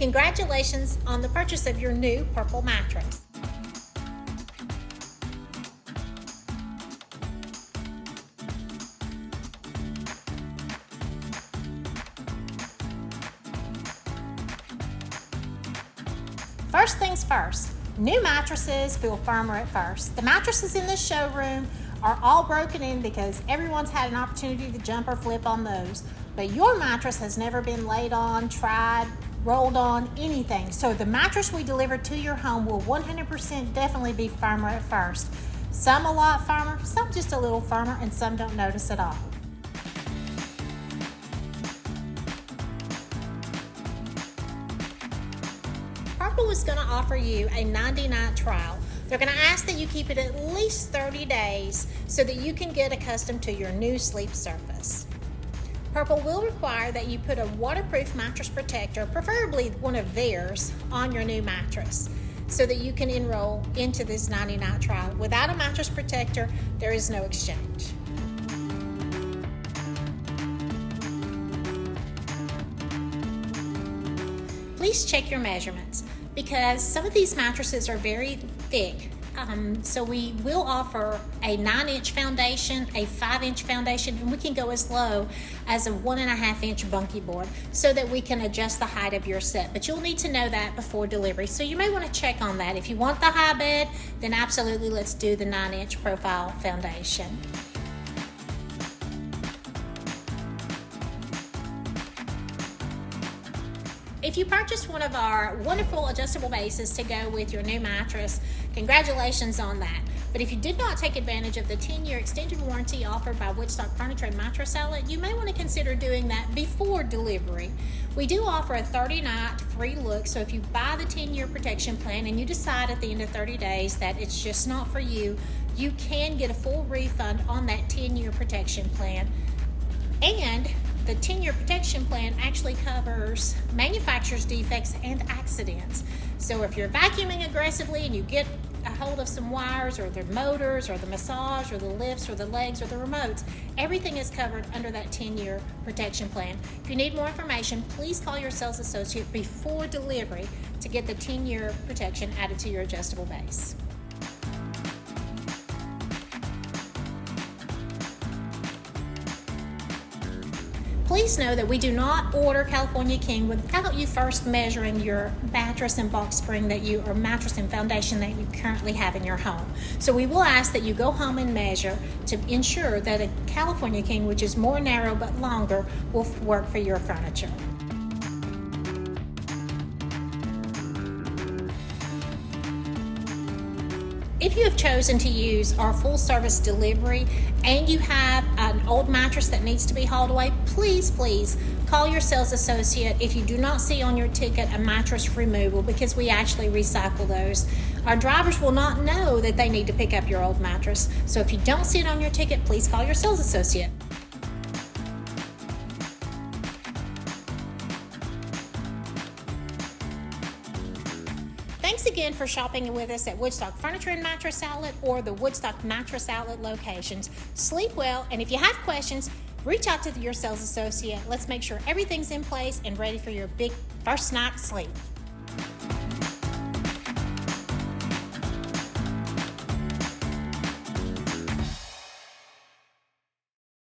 Congratulations on the purchase of your new purple mattress. First things first, new mattresses feel firmer at first. The mattresses in this showroom are all broken in because everyone's had an opportunity to jump or flip on those. But your mattress has never been laid on, tried, rolled on, anything. So the mattress we deliver to your home will 100% definitely be firmer at first. Some a lot firmer, some just a little firmer, and some don't notice at all. Purple is going to offer you a 90-night trial. They're going to ask that you keep it at least 30 days so that you can get accustomed to your new sleep surface. Purple will require that you put a waterproof mattress protector, preferably one of theirs, on your new mattress so that you can enroll into this 90-night trial. Without a mattress protector, there is no exchange. Please check your measurements because some of these mattresses are very thick. So we will offer a 9-inch foundation, a 5-inch foundation, and we can go as low as a 1.5-inch bunkie board so that we can adjust the height of your set. But you'll need to know that before delivery. So you may want to check on that. If you want the high bed, then absolutely let's do the 9-inch profile foundation. If you purchased one of our wonderful adjustable bases to go with your new mattress, congratulations on that. But if you did not take advantage of the 10-year extended warranty offered by Woodstock Furniture and Mattress Outlet, you may want to consider doing that before delivery. We do offer a 30-night free look, so if you buy the 10-year protection plan and you decide at the end of 30 days that it's just not for you, you can get a full refund on that 10-year protection plan. And the 10-year protection plan actually covers manufacturer's defects and accidents. So if you're vacuuming aggressively and you get a hold of some wires or the motors or the massage or the lifts or the legs or the remotes, everything is covered under that 10-year protection plan. If you need more information, please call your sales associate before delivery to get the 10-year protection added to your adjustable base. Please know that we do not order California King without you first measuring your mattress and box spring or mattress and foundation that you currently have in your home. So we will ask that you go home and measure to ensure that a California King, which is more narrow but longer, will work for your furniture. If you have chosen to use our full service delivery and you have an old mattress that needs to be hauled away, please call your sales associate if you do not see on your ticket a mattress removal, because we actually recycle those. Our drivers will not know that they need to pick up your old mattress. So if you don't see it on your ticket, please call your sales associate. Thanks again for shopping with us at Woodstock Furniture and Mattress Outlet or the Woodstock Mattress Outlet locations. Sleep well, and if you have questions, reach out to your sales associate. Let's make sure everything's in place and ready for your big first night sleep.